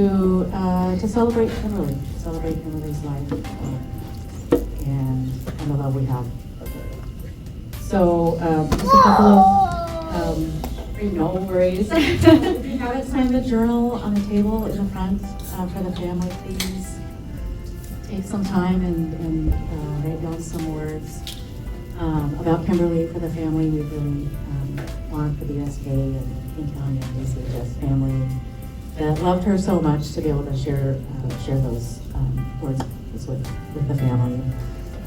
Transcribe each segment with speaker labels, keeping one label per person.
Speaker 1: to celebrate Kimberly's life, and the love we have. So just a couple of no worries. If you haven't signed the journal on the table in the front for the family, please take some time and write down some words about Kimberly for the family. We really want for the SK and King County and DCHS family that loved her so much to be able to share those words with the family.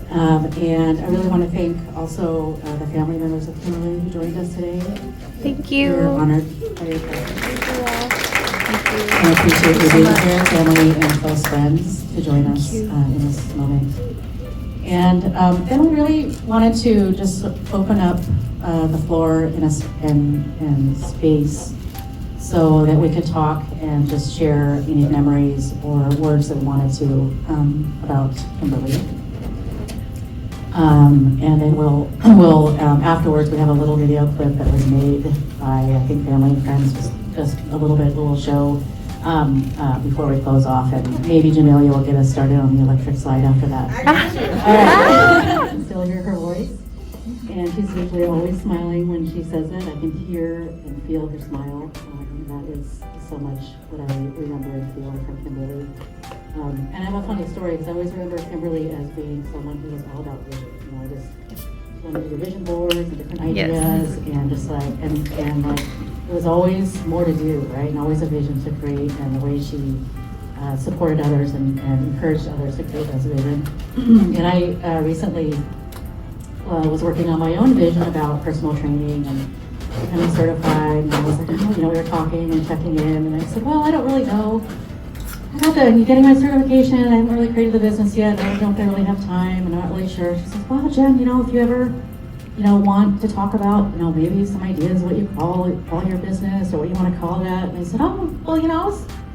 Speaker 1: And I really want to thank also the family members of Kimberly who joined us today.
Speaker 2: Thank you.
Speaker 1: We're honored by your presence. And I appreciate you being here, family and close friends, to join us in this moment. And then we really wanted to just open up the floor and space so that we could talk and just share any memories or words that we wanted to about Kimberly. And then we'll afterwards, we have a little video clip that was made by, I think, family and friends, just a little show before we close off, and maybe Jamelia will get us started on the electric slide after that. All right. I can still hear her voice, and she's usually always smiling when she says it. I can hear and feel her smile, and that is so much what I remember and feel from Kimberly. And I have a funny story, because I always remember Kimberly as being someone who was all about vision. You know, I just wanted to do vision boards and different ideas, and just like, and like, there was always more to do, right? And always a vision to create, and the way she supported others and encouraged others to create those vision. And I recently was working on my own vision about personal training and becoming certified, and I was like, we were talking and checking in, and I said, well, I don't really know. I'm getting my certification, I haven't really created the business yet, I don't know if I really have time, and I'm not really sure. She says, well, Jen, if you ever, want to talk about, maybe some ideas what you call your business, or what you want to call that. And I said, oh, well,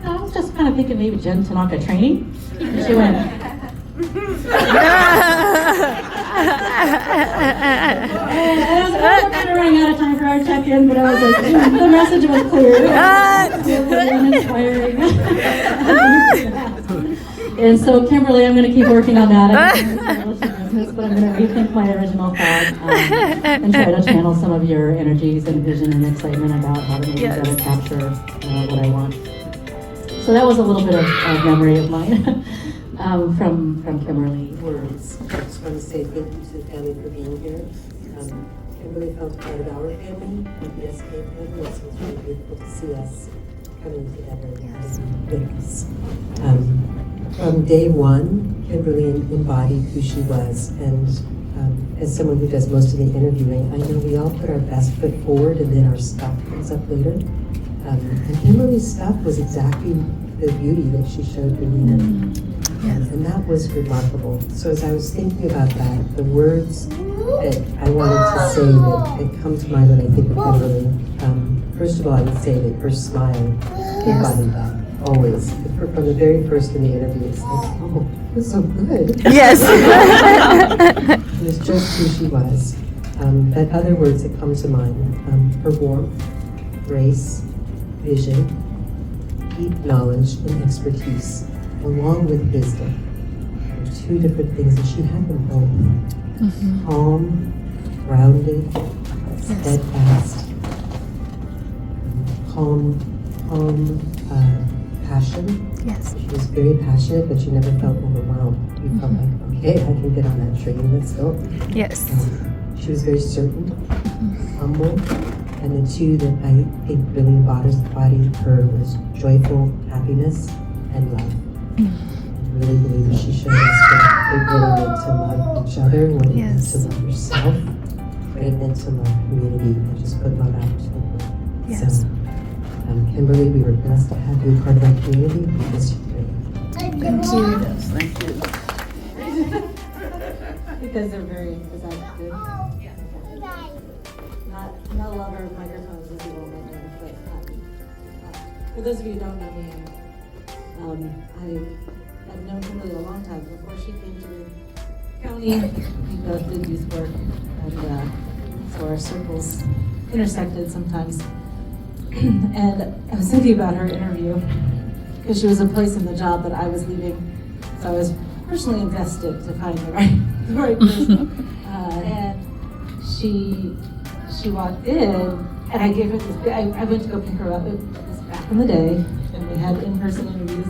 Speaker 1: I was just kind of thinking maybe Jen Tanaka training. And she went, and I was like, we're kind of running out of time for our check-in, but I was like, the message was clear. Inspiring. And so, Kimberly, I'm going to keep working on that. But I'm going to rethink my original thought and try to channel some of your energies and vision and excitement about how to maybe better capture what I want. So that was a little bit of memory of mine from Kimberly.
Speaker 3: Words. I just want to say thank you to the family for being here. Kimberly felt part of our family, the SK family, so it's really beautiful to see us coming together with us. From day one, Kimberly embodied who she was, and as someone who does most of the interviewing, I know we all put our best foot forward and then our stuff comes up later. And Kimberly's stuff was exactly the beauty that she showed me. And that was remarkable. So as I was thinking about that, the words that I wanted to say that come to mind when I think of Kimberly, first of all, I would say that her smile embodied that, always. From the very first in the interview, it's like, oh, that's so good.
Speaker 2: Yes.
Speaker 3: It was just who she was. But other words that come to mind, her warmth, grace, vision, deep knowledge, and expertise, along with wisdom. Two different things, and she had them both. Calm, grounded, steadfast, calm passion.
Speaker 2: Yes.
Speaker 3: She was very passionate, but she never felt overwhelmed. You felt like, okay, I can get on that train, let's go.
Speaker 2: Yes.
Speaker 3: She was very certain, humble, and the two that I think really embodied her was joyful happiness and love. I really believe that she showed us what it really meant to love each other, what it meant to love yourself, what it meant to love community, and just put love out to the world.
Speaker 2: Yes.
Speaker 3: So, Kimberly, we were blessed to have you part of our community. We miss you greatly.
Speaker 2: Thank you.
Speaker 1: Thank you. Because they're very, is that good? Yeah. Not a lover of microphones, as you all might know, but for those of you who don't know me, I've known Kimberly a long time. Before she came to the county, we both did youth work, and so our circles intersected sometimes. And I was thinking about her interview,
Speaker 4: because she was a place in the job that I was leaving. So I was personally invested to find the right person. And she walked in, and I gave her this. I went to go pick her up. It was back in the day, and we had in-person interviews,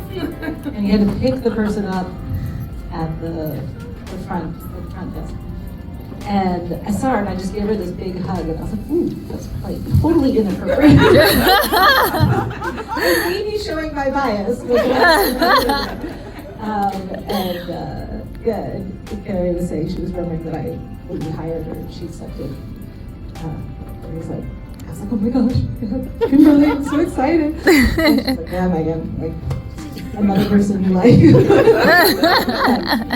Speaker 4: and you had to pick the person up at the front desk. And I saw her, and I just gave her this big hug, and I was like, ooh, that's like totally inappropriate. Maybe showing my bias. And Carrie was saying she was remembering that when we hired her, she accepted. And I was like, oh my gosh, Kimberly, I'm so excited. And she's like, yeah, Megan, like another person you like.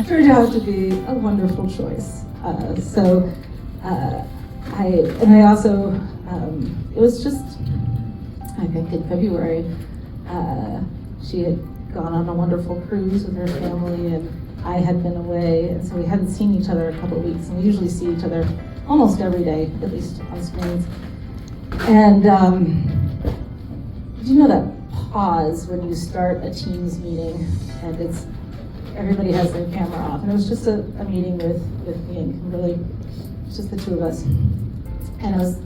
Speaker 4: Turned out to be a wonderful choice. I also, it was just, I think in February, she had gone on a wonderful cruise with her family, and I had been away, and so we hadn't seen each other a couple of weeks, and we usually see each other almost every day, at least on screens. And did you know that pause when you start a Teams meeting, and everybody has their camera off, and it was just a meeting with me and Kimberly, just the two of us. And it was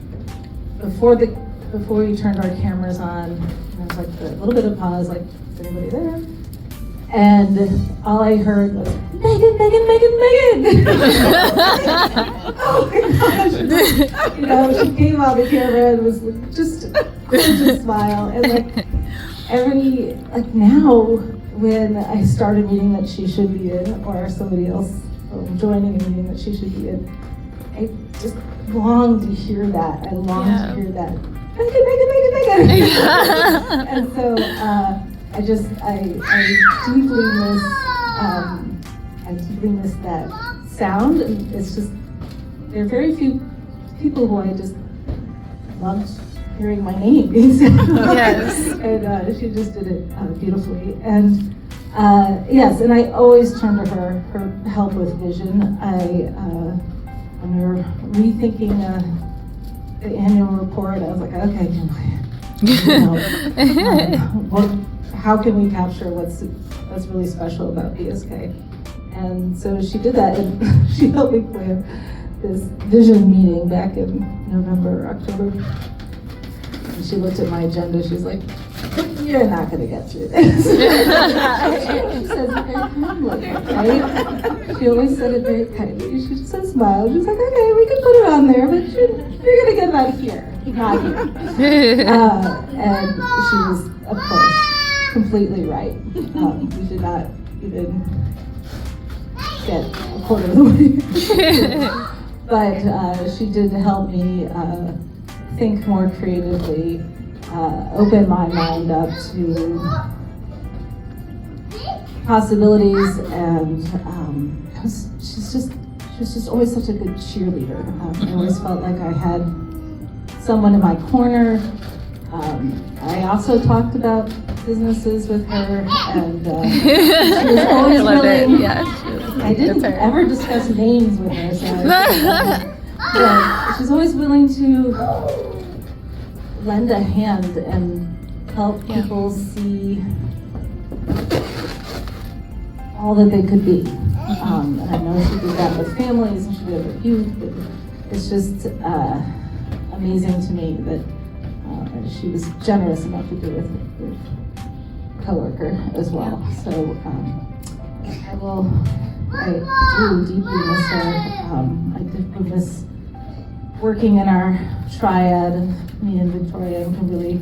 Speaker 4: before we turned our cameras on, and there was like a little bit of pause, like, is anybody there? And all I heard was, Megan, Megan, Megan, Megan! Oh my gosh! You know, she came on the camera and was just a gorgeous smile. And like now, when I start a meeting that she should be in, or somebody else joining a meeting that she should be in, I just long to hear that. I long to hear that. Megan, Megan, Megan, Megan! And so, I deeply miss that sound. And it's just, there are very few people who I just loved hearing my name being said.
Speaker 2: Yes.
Speaker 4: And she just did it beautifully. And yes, and I always turn to her help with vision. When we were rethinking the annual report, I was like, okay, how can we capture what's really special about BSK? And so she did that, and she helped me plan this vision meeting back in November or October. And she looked at my agenda, she's like, you're not gonna get through this. She says it very kindly, right? She always said it very kindly. She just smiled. She's like, okay, we can put it on there, but you're gonna get about here, not here. And she was, of course, completely right. We did not even get a quarter of the way. But she did help me think more creatively, open my mind up to possibilities, and she was just always such a good cheerleader. I always felt like I had someone in my corner. I also talked about businesses with her, and she was always willing.
Speaker 2: Yeah,
Speaker 4: I didn't ever discuss names with her, so but she's always willing to lend a hand and help people see all that they could be. And I know she did that with families, and she did it with youth. But it's just amazing to me that she was generous enough to do it with a coworker as well. So I do deeply miss her. I deeply miss working in our triad, me and Victoria and Kimberly.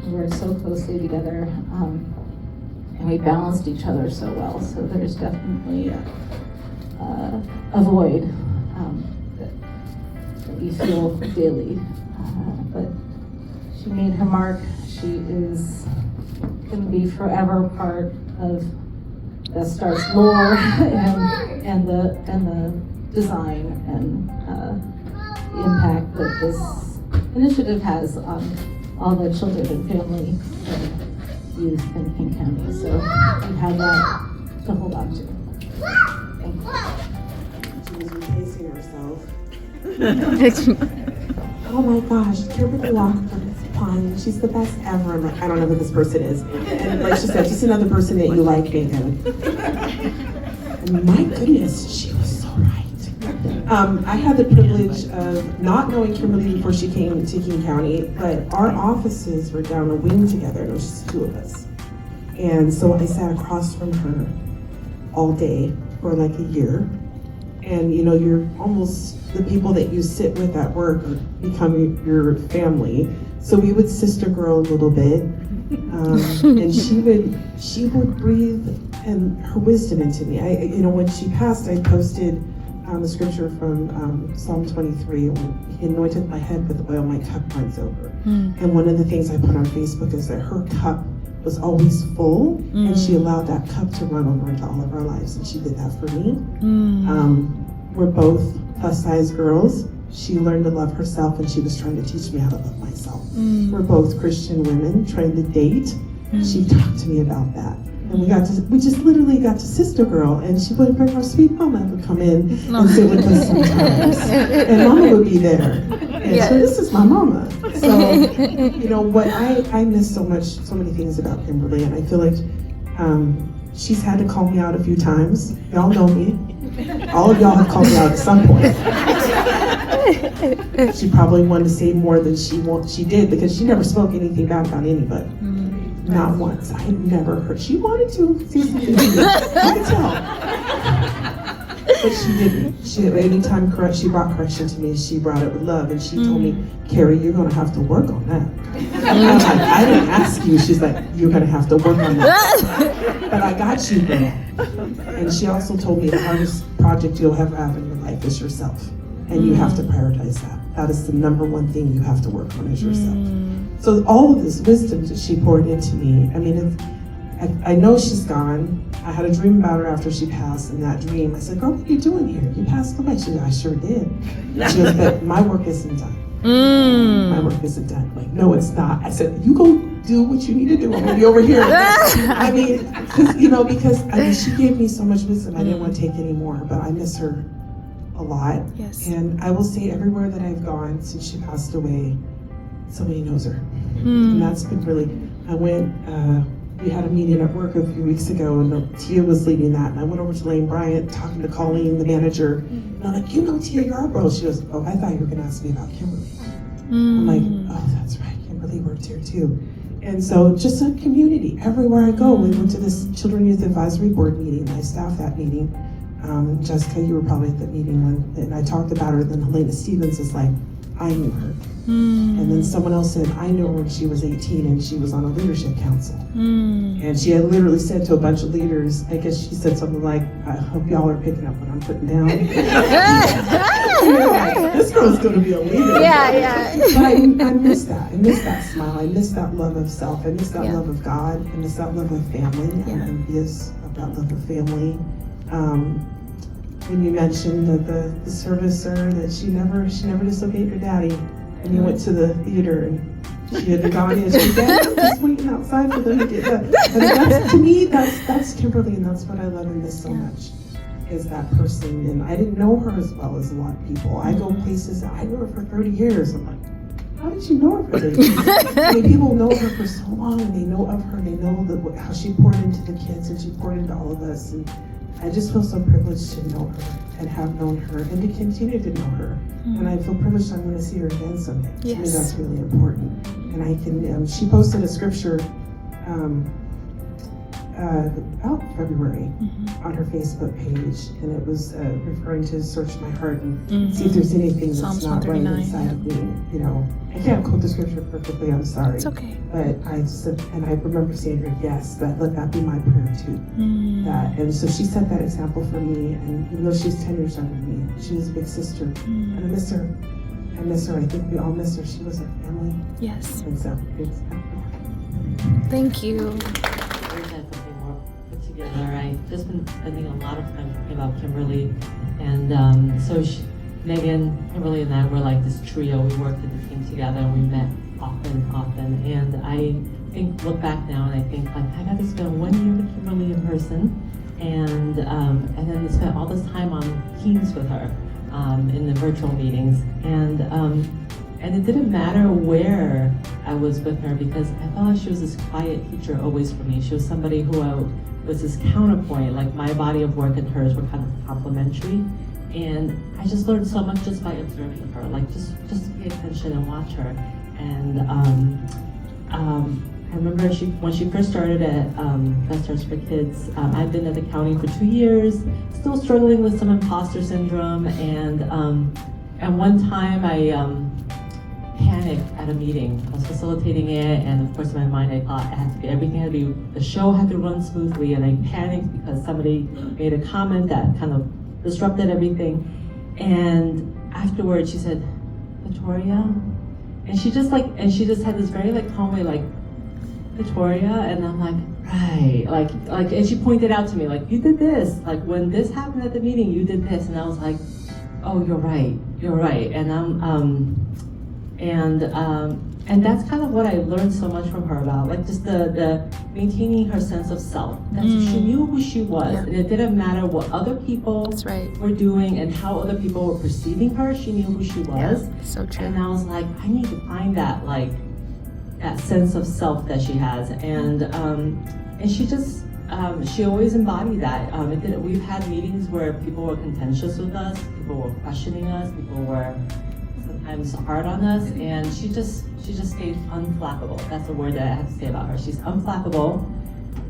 Speaker 4: We worked so closely together, and we balanced each other so well. So there's definitely a void that we feel daily. But she made her mark. She is going to be forever part of the Star's lore and the design and the impact that this initiative has on all the children and family and youth in King County. So we have that to hold on to. Thank you.
Speaker 3: She was replacing herself. Oh my gosh, Kimberly Walker is
Speaker 5: fun. She's the best ever. I'm like, I don't know who this person is. And like she said, just another person that you like, Megan. And my goodness, she was so right. I had the privilege of not knowing Kimberly before she came to King County, but our offices were down a wing together, and it was just two of us. And so I sat across from her all day for like a year. And you know, you're almost the people that you sit with at work become your family. So we would sister girl a little bit, and she would breathe and her wisdom into me. When she passed, I posted the scripture from Psalm 23. When He anointed my head with oil, my cup runs over. And one of the things I put on Facebook is that her cup was always full, and she allowed that cup to run over into all of our lives, and she did that for me. We're both plus size girls. She learned to love herself, and she was trying to teach me how to love myself. We're both Christian women trying to date. She talked to me about that. And we just literally got to sister girl, and she would bring her sweet mama would come in and sit with us sometimes. And mama would be there. And so this is my mama. So, what I miss so many things about Kimberly, and I feel like she's had to call me out a few times. Y'all know me. All of y'all have called me out at some point. She probably wanted to say more than she did, because she never spoke anything bad about anybody. Not once. I had never heard. She wanted to say something to me. I could tell. But she didn't. Anytime she brought correction to me, she brought it with love. And she told me, Carrie, you're going to have to work on that. And I was like, I didn't ask you. She's like, you're going to have to work on that. But I got you, girl. And she also told me the hardest project you'll ever have in your life is yourself. And you have to prioritize that. That is the number one thing you have to work on, is yourself. So all of this wisdom that she poured into me, I know she's gone. I had a dream about her after she passed, and that dream, I said, girl, what are you doing here? You passed away. She said, I sure did. She goes, but my work isn't done. My work isn't done. Like, no, it's not. I said, you go do what you need to do. I'm gonna be over here. Because she gave me so much wisdom. I didn't want to take any more, but I miss her a lot.
Speaker 2: Yes.
Speaker 5: And I will say, everywhere that I've gone since she passed away, somebody knows her. And that's been really, we had a meeting at work a few weeks ago, and Tia was leading that, and I went over to Lane Bryant, talking to Colleen, the manager, and I'm like, Tia Yarbrough. She goes, oh, I thought you were gonna ask me about Kimberly. I'm like, oh, that's right, Kimberly worked here too. And so just a community, everywhere I go. We went to this Children Youth Advisory Board meeting, I staffed that meeting. Jessica, you were probably at that meeting and I talked about her, and then Helena Stevens is like, I knew her. And then someone else said, I knew her when she was 18 and she was on a leadership council. And she had literally said to a bunch of leaders, I guess she said something like, I hope y'all are picking up what I'm putting down. Like, this girl's gonna be a leader.
Speaker 2: Yeah.
Speaker 5: But I miss that. I miss that smile. I miss that love of self. I miss that love of God. I miss that love of family. I'm envious of that love of family. When you mentioned that the servicer, that she never disobeyed her daddy, and you went to the theater and she had gone in, she said, I'm just waiting outside for them to get done. But to me, that's Kimberly, and that's what I love and miss so much, is that person. And I didn't know her as well as a lot of people. I go places that I knew her for 30 years. I'm like, how did you know her for 30 years? People know her for so long, and they know of her, and they know how she poured into the kids, and she poured into all of us. And I just feel so privileged to know her and have known her and to continue to know her. And I feel privileged I'm going to see her again someday.
Speaker 2: Yes.
Speaker 5: To me, that's really important. And I can, she posted a scripture about February on her Facebook page, and it was referring to search my heart and see if there's anything that's
Speaker 2: Psalms
Speaker 5: not right
Speaker 2: 139,
Speaker 5: inside of me. I can't quote the scripture perfectly, I'm sorry.
Speaker 2: It's okay.
Speaker 5: But I said, and I remember saying to her, yes, let that be my prayer too. And so she set that example for me, and even though she's 10 years younger than me, she was a big sister, and I miss her. I think we all miss her. She was a family.
Speaker 2: Yes.
Speaker 5: And so it's
Speaker 2: Thank you.
Speaker 6: I've just been spending a lot of time talking about Kimberly, and Megan, Kimberly, and I were like this trio. We worked at the team together, and we met often. And I look back now, and I think like I got to spend 1 year with Kimberly in person, and then we spent all this time on Teams with her in the virtual meetings, and it didn't matter where I was with her because I felt like she was this quiet teacher always for me. She was somebody who was this counterpoint, like my body of work and hers were kind of complementary. And I just learned so much just by observing her, like just pay attention and watch her. And I remember when she first started at Best Starts for Kids, I'd been at the county for 2 years, still struggling with some imposter syndrome. And one time I panicked at a meeting. I was facilitating it, and of course in my mind I thought the show had to run smoothly, and I panicked because somebody made a comment that kind of disrupted everything. And afterwards she said, "Victoria," and she just had this very calm way, like, "Victoria," and I'm like, right, like, and she pointed out to me, like, "You did this, like when this happened at the meeting, you did this," and I was like, "Oh, you're right," and that's kind of what I learned so much from her about, like, just the maintaining her sense of self. She knew who she was, and it didn't matter what other people were doing and how other people were perceiving her. She knew who she was.
Speaker 2: Yeah, so true.
Speaker 6: And I was like, I need to find that, like, that sense of self that she has, and she just she always embodied that. We've had meetings where people were contentious with us, people were questioning us, people were sometimes hard on us, and she just stayed unflappable. That's the word that I have to say about her. She's unflappable,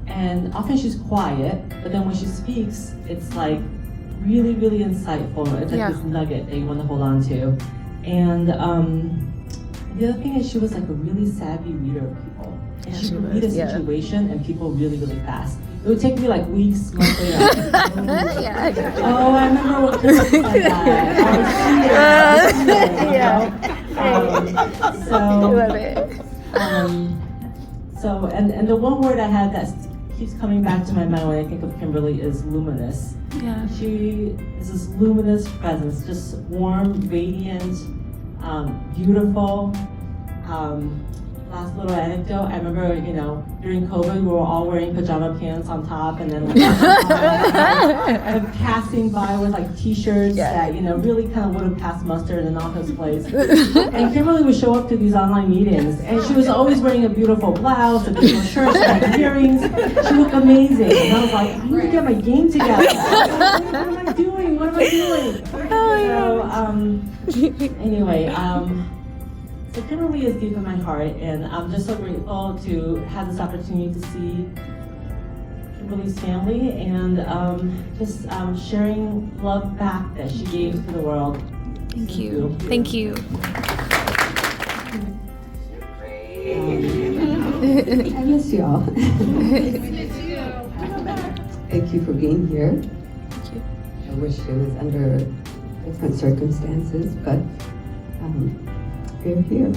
Speaker 6: and often she's quiet, but then when she speaks, it's like really, really insightful. It's like this nugget that you want to hold on to. And the other thing is she was like a really savvy reader of people. And she could read a situation and people really, really fast. It would take me like weeks, months later. Oh, I remember what Kimberly said that. So, and the one word I had that keeps coming back to my mind when I think of Kimberly is luminous.
Speaker 2: Yeah.
Speaker 6: She is this luminous presence, just warm, radiant, beautiful. Last little anecdote, I remember, during COVID, we were all wearing pajama pants on top, and then passing by with like t-shirts that, really kind of would have passed muster in an office place. And Kimberly would show up to these online meetings, and she was always wearing a beautiful blouse, a beautiful shirt, she had earrings. She looked amazing. And I was like, I need to get my game together. What am I doing? Anyway, so Kimberly is deep in my heart, and I'm just so grateful to have this opportunity to see Kimberly's family and just sharing love back that she gave to the world.
Speaker 2: Thank you. Thank you.
Speaker 3: I miss you all. Thank you for being here.
Speaker 2: Thank you.
Speaker 3: I wish it was under different circumstances, but we're here.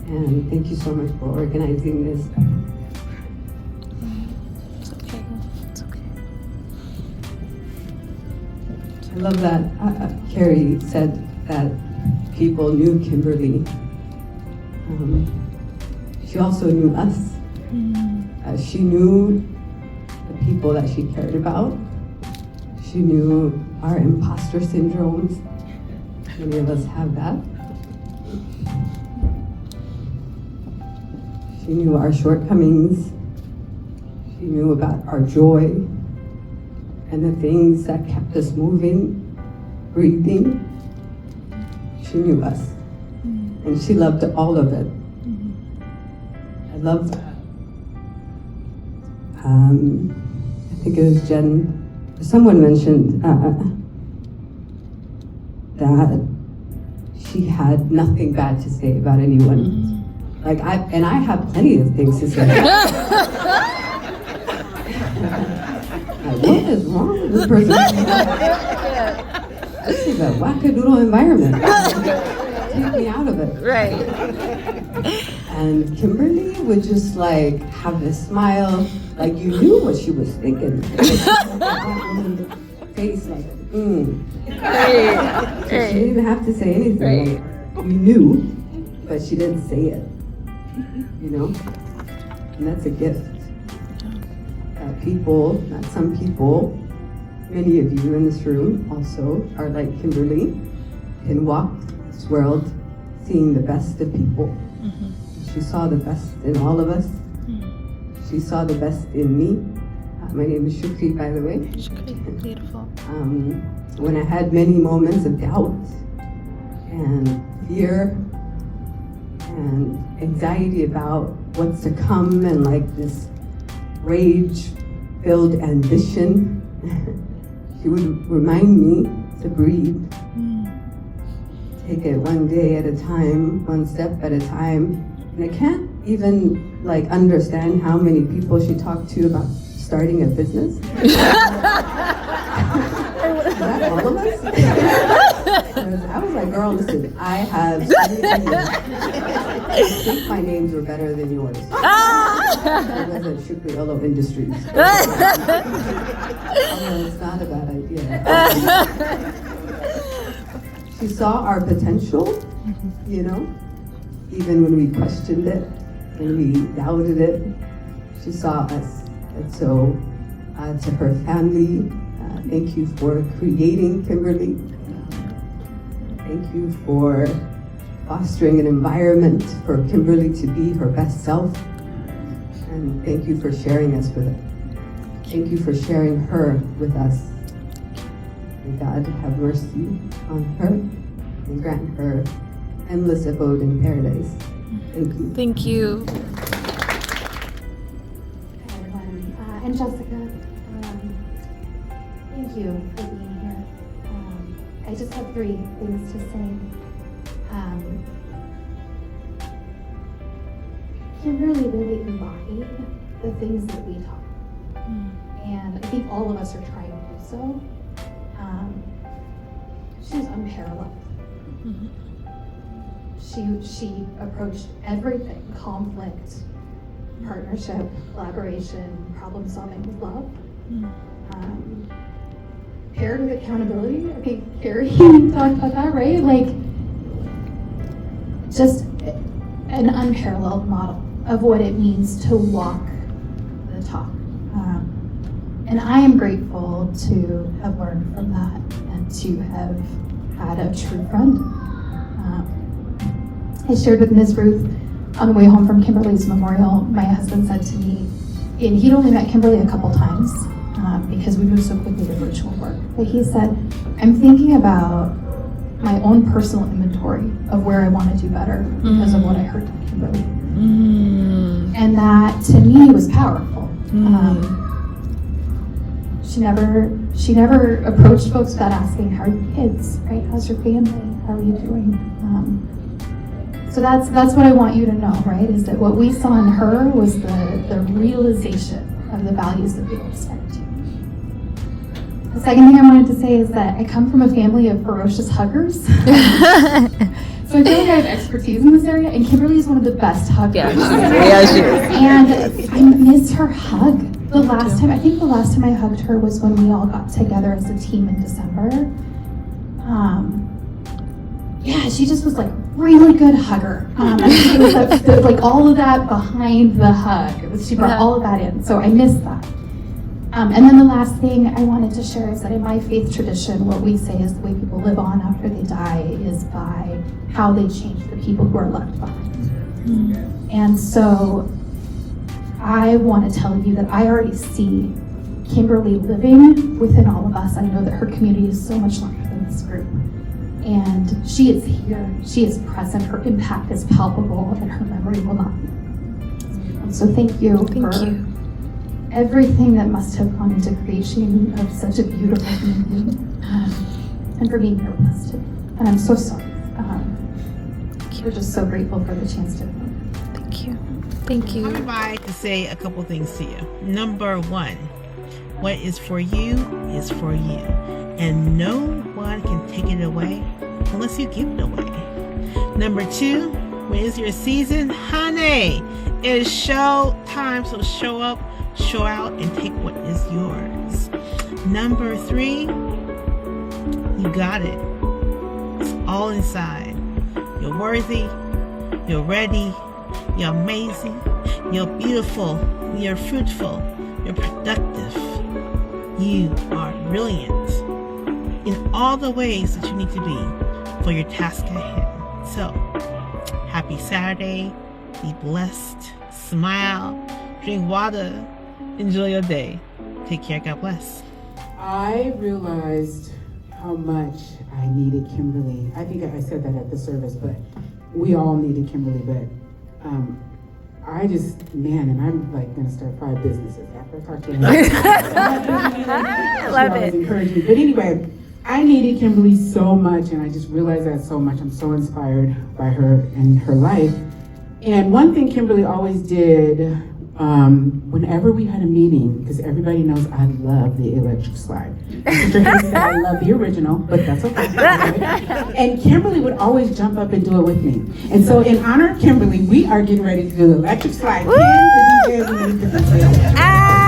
Speaker 3: And thank you so much for organizing this.
Speaker 2: It's okay. It's okay.
Speaker 3: I love that Carrie said that people knew Kimberly. She also knew us. She knew the people that she cared about. She knew our imposter syndromes. Many of us have that. She knew our shortcomings. She knew about our joy and the things that kept us moving, breathing. She knew us, and she loved all of it. I love that. I think it was someone mentioned that she had nothing bad to say about anyone. Like I have plenty of things to say. Like, what is wrong with this person? This is a wackadoodle environment. Take me out of it.
Speaker 2: Right.
Speaker 3: And Kimberly would just like have this smile, like you knew what she was thinking. Face like,
Speaker 2: Right.
Speaker 3: So she didn't even have to say anything.
Speaker 2: Right.
Speaker 3: Like, you knew, but she didn't say it. And that's a gift. Not some people, many of you in this room also are like Kimberly, can walk this world seeing the best of people.
Speaker 7: She saw the best in all of us. She saw the best in me. My name is Shukri, by the way.
Speaker 2: Beautiful.
Speaker 7: When I had many moments of doubt and fear and anxiety about what's to come and like this rage-filled ambition, she would remind me to breathe. Take it one day at a time, one step at a time. And I can't even like understand how many people she talked to about starting a business. Is that all of us? I was like, girl, listen, I have so many ideas. I think my names were better than yours. It was at Shukri Industries. Although it's not a bad idea. She saw our potential, you know, even when we questioned it, when we doubted it, she saw us. And so, to her family, thank you for creating Kimberly. Thank you for fostering an environment for Kimberly to be her best self. And thank you for sharing us with her. Thank you for sharing her with us. May God have mercy on her and grant her endless abode in paradise. Thank you.
Speaker 2: Thank you.
Speaker 8: Hi everyone, I'm Jessica. Thank you for being here. I just have 3 things to say. Kimberly really embodied the things that we talk about. And I think all of us are trying to do so. She's unparalleled. She approached everything, conflict, partnership, collaboration, problem solving with love. Paired with accountability. I think Carrie talked about that, right? Like, just an unparalleled model of what it means to walk the talk. And I am grateful to have learned from that and to have had a true friend. I shared with Ms. Ruth on the way home from Kimberly's memorial, my husband said to me, and he'd only met Kimberly a couple times because we moved so quickly to virtual work, but he said, I'm thinking about my own personal inventory of where I want to do better because of what I heard from Kimberly. And that to me was powerful. She never approached folks without asking, how are your kids, right? How's your family? How are you doing? So that's what I want you to know, right? Is that what we saw in her was the realization of the values that we expect to. The second thing I wanted to say is that I come from a family of ferocious huggers. So I feel like I have expertise in this area, and Kimberly is one of the best huggers.
Speaker 2: Yeah, she is.
Speaker 8: And I miss her hug. The last time I hugged her was when we all got together as a team in December. Yeah, she just was like a really good hugger. I think it was like all of that behind the hug. She brought all of that in, so I missed that. And then the last thing I wanted to share is that in my faith tradition, what we say is the way people live on after they die is by how they change the people who are left behind. And so I want to tell you that I already see Kimberly living within all of us. I know that her community is so much larger than this group. And she is here, she is present, her impact is palpable, and her memory will not be. And so thank you for everything that must have gone into creation of such a beautiful community, and for being here with us today. And I'm so sorry. We're just so grateful for the chance to.
Speaker 2: Thank you. Thank you.
Speaker 9: I'd like to say a couple things to you. Number 1, what is for you is for you. And no one can take it away unless you give it away. Number 2, when it's your season, honey, it's show time. So show up, show out, and take what is yours. Number 3, you got it. It's all inside. You're worthy, you're ready, you're amazing, you're beautiful, you're fruitful, you're productive. You are brilliant in all the ways that you need to be for your task ahead. So, happy Saturday, Be blessed. Smile. Drink water. Enjoy your day. Take care. God bless.
Speaker 10: I realized how much I needed Kimberly. I think I said that at the service, but we all needed Kimberly. But I just, man, and I'm like gonna start 5 businesses after I talk to you. I love it. Encouraged me. But anyway, I needed Kimberly so much, and I just realized that so much. I'm so inspired by her and her life. And one thing Kimberly always did, whenever we had a meeting, because everybody knows I love the electric slide. Sister Hayes said I love the original, but that's okay. And Kimberly would always jump up and do it with me. And so in honor of Kimberly, we are getting ready to do the electric slide. Can the DJ lead the details?